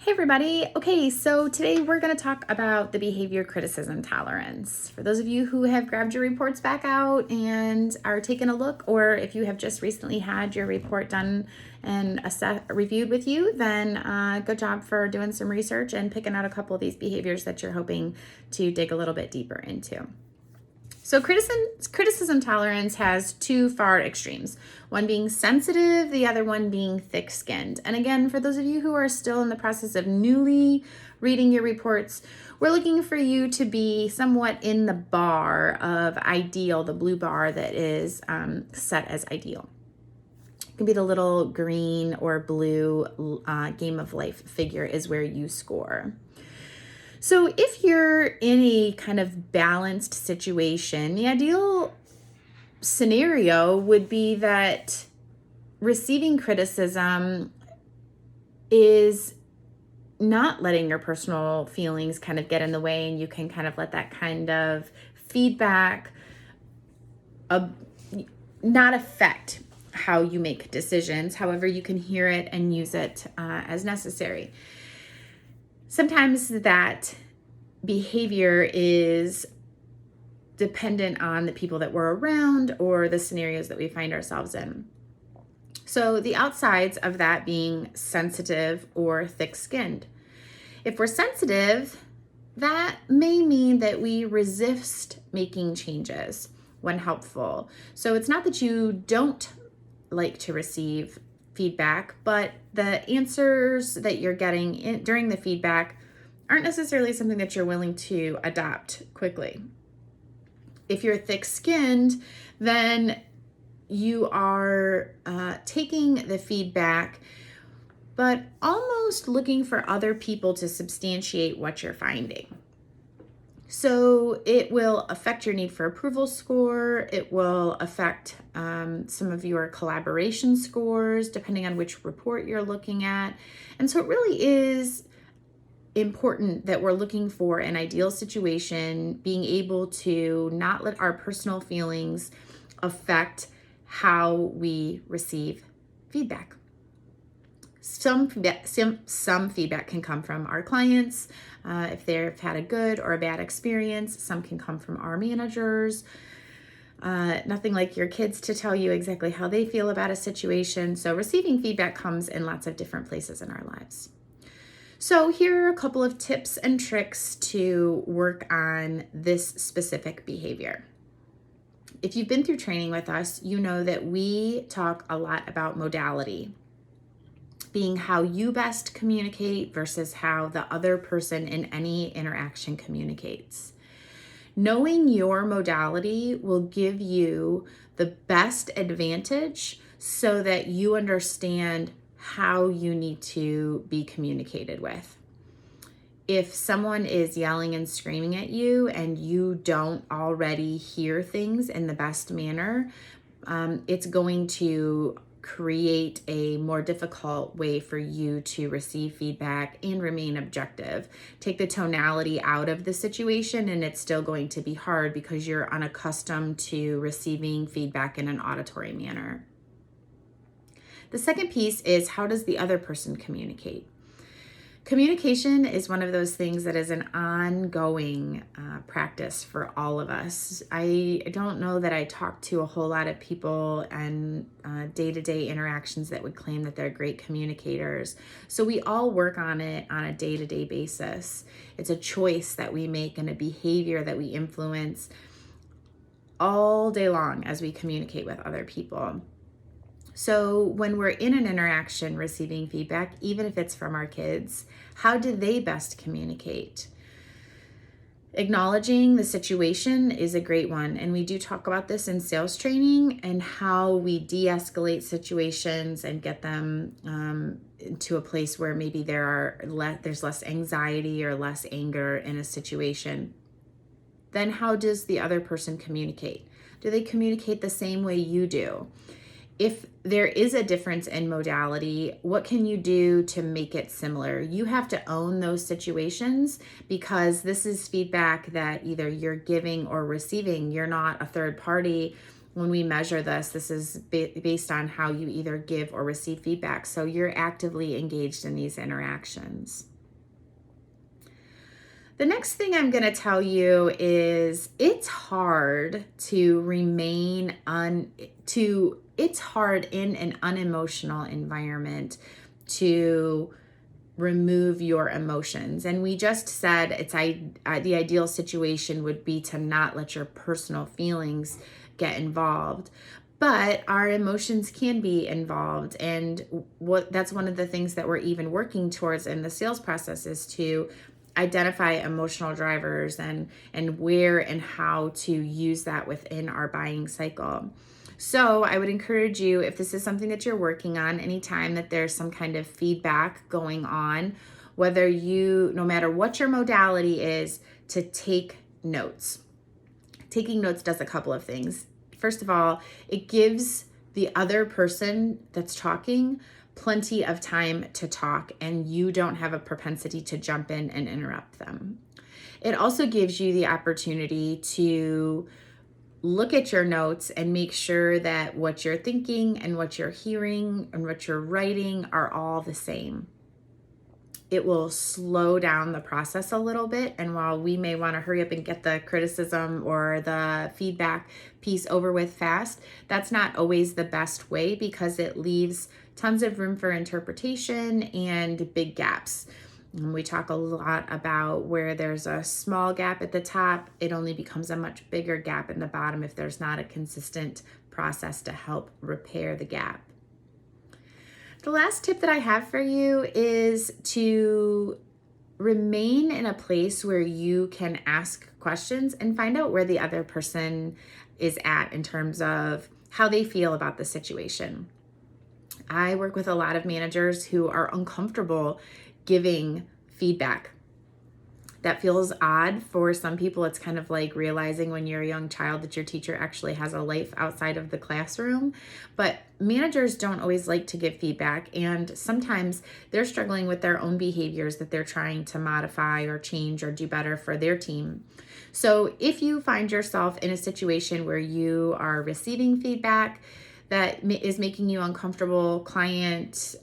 Hey everybody. Okay, so today we're going to talk about the behavior criticism tolerance. For those of you who have grabbed your reports back out and are taking a look, or if you have just recently had your report done and reviewed with you, then good job for doing some research and picking out a couple of these behaviors that you're hoping to dig a little bit deeper into. So criticism tolerance has two far extremes, one being sensitive, the other one being thick-skinned. And again, for those of you who are still in the process of newly reading your reports, we're looking for you to be somewhat in the bar of ideal, the blue bar that is set as ideal. It can be the little green or blue game of life figure is where you score. So if you're in a kind of balanced situation, the ideal scenario would be that receiving criticism is not letting your personal feelings kind of get in the way, and you can kind of let that kind of feedback not affect how you make decisions. However, you can hear it and use it as necessary. Sometimes that behavior is dependent on the people that we're around or the scenarios that we find ourselves in. So the outsides of that being sensitive or thick-skinned. If we're sensitive, that may mean that we resist making changes when helpful. So it's not that you don't like to receive feedback, but the answers that you're getting during the feedback aren't necessarily something that you're willing to adopt quickly. If you're thick-skinned, then you are taking the feedback, but almost looking for other people to substantiate what you're finding. So it will affect your need for approval score. It will affect some of your collaboration scores, depending on which report you're looking at. And so it really is important that we're looking for an ideal situation, being able to not let our personal feelings affect how we receive feedback. Some feedback can come from our clients if they've had a good or a bad experience. Some can come from our managers. Nothing like your kids to tell you exactly how they feel about a situation. So receiving feedback comes in lots of different places in our lives. So here are a couple of tips and tricks to work on this specific behavior. If you've been through training with us, you know that we talk a lot about modality, being how you best communicate versus how the other person in any interaction communicates. Knowing your modality will give you the best advantage so that you understand how you need to be communicated with. If someone is yelling and screaming at you and you don't already hear things in the best manner, it's going to create a more difficult way for you to receive feedback and remain objective. Take the tonality out of the situation and it's still going to be hard because you're unaccustomed to receiving feedback in an auditory manner. The second piece is, how does the other person communicate? Communication is one of those things that is an ongoing practice for all of us. I don't know that I talk to a whole lot of people and day-to-day interactions that would claim that they're great communicators. So we all work on it on a day-to-day basis. It's a choice that we make and a behavior that we influence all day long as we communicate with other people. So when we're in an interaction receiving feedback, even if it's from our kids, how do they best communicate? Acknowledging the situation is a great one. And we do talk about this in sales training and how we de-escalate situations and get them into a place where maybe there's less anxiety or less anger in a situation. Then how does the other person communicate? Do they communicate the same way you do? If there is a difference in modality, what can you do to make it similar? You have to own those situations because this is feedback that either you're giving or receiving. You're not a third party. When we measure this, this is based on how you either give or receive feedback. So you're actively engaged in these interactions. The next thing I'm going to tell you is it's hard to remain it's hard in an unemotional environment to remove your emotions. And we just said the ideal situation would be to not let your personal feelings get involved. But our emotions can be involved, and that's one of the things that we're even working towards in the sales process is to identify emotional drivers and where and how to use that within our buying cycle. So I would encourage you, if this is something that you're working on, anytime that there's some kind of feedback going on, no matter what your modality is, to take notes. Taking notes does a couple of things. First of all, it gives the other person that's talking plenty of time to talk, and you don't have a propensity to jump in and interrupt them. It also gives you the opportunity to look at your notes and make sure that what you're thinking and what you're hearing and what you're writing are all the same. It will slow down the process a little bit. And while we may want to hurry up and get the criticism or the feedback piece over with fast, that's not always the best way because it leaves tons of room for interpretation and big gaps. And we talk a lot about where there's a small gap at the top, it only becomes a much bigger gap in the bottom if there's not a consistent process to help repair the gap. The last tip that I have for you is to remain in a place where you can ask questions and find out where the other person is at in terms of how they feel about the situation. I work with a lot of managers who are uncomfortable giving feedback. That feels odd for some people. It's kind of like realizing when you're a young child that your teacher actually has a life outside of the classroom. But managers don't always like to give feedback, and sometimes they're struggling with their own behaviors that they're trying to modify or change or do better for their team. So if you find yourself in a situation where you are receiving feedback that is making you uncomfortable, client,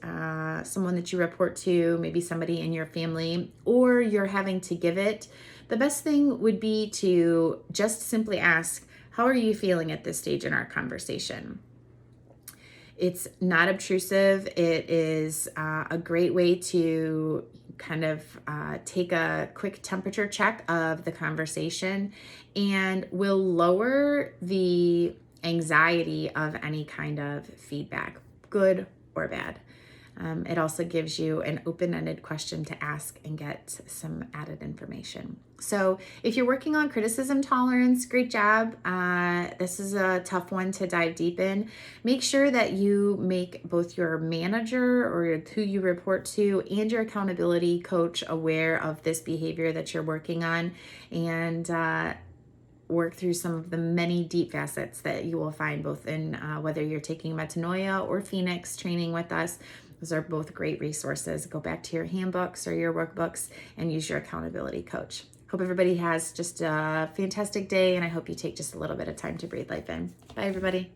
someone that you report to, maybe somebody in your family, or you're having to give it, the best thing would be to just simply ask, how are you feeling at this stage in our conversation? It's not obtrusive. It is a great way to kind of take a quick temperature check of the conversation and will lower the anxiety of any kind of feedback, good or bad. It also gives you an open-ended question to ask and get some added information. So if you're working on criticism tolerance, great job. This is a tough one to dive deep in. Make sure that you make both your manager or who you report to and your accountability coach aware of this behavior that you're working on, and work through some of the many deep facets that you will find both in whether you're taking Metanoia or Phoenix training with us. Those are both great resources. Go back to your handbooks or your workbooks and use your accountability coach. Hope everybody has just a fantastic day, and I hope you take just a little bit of time to breathe life in. Bye, everybody.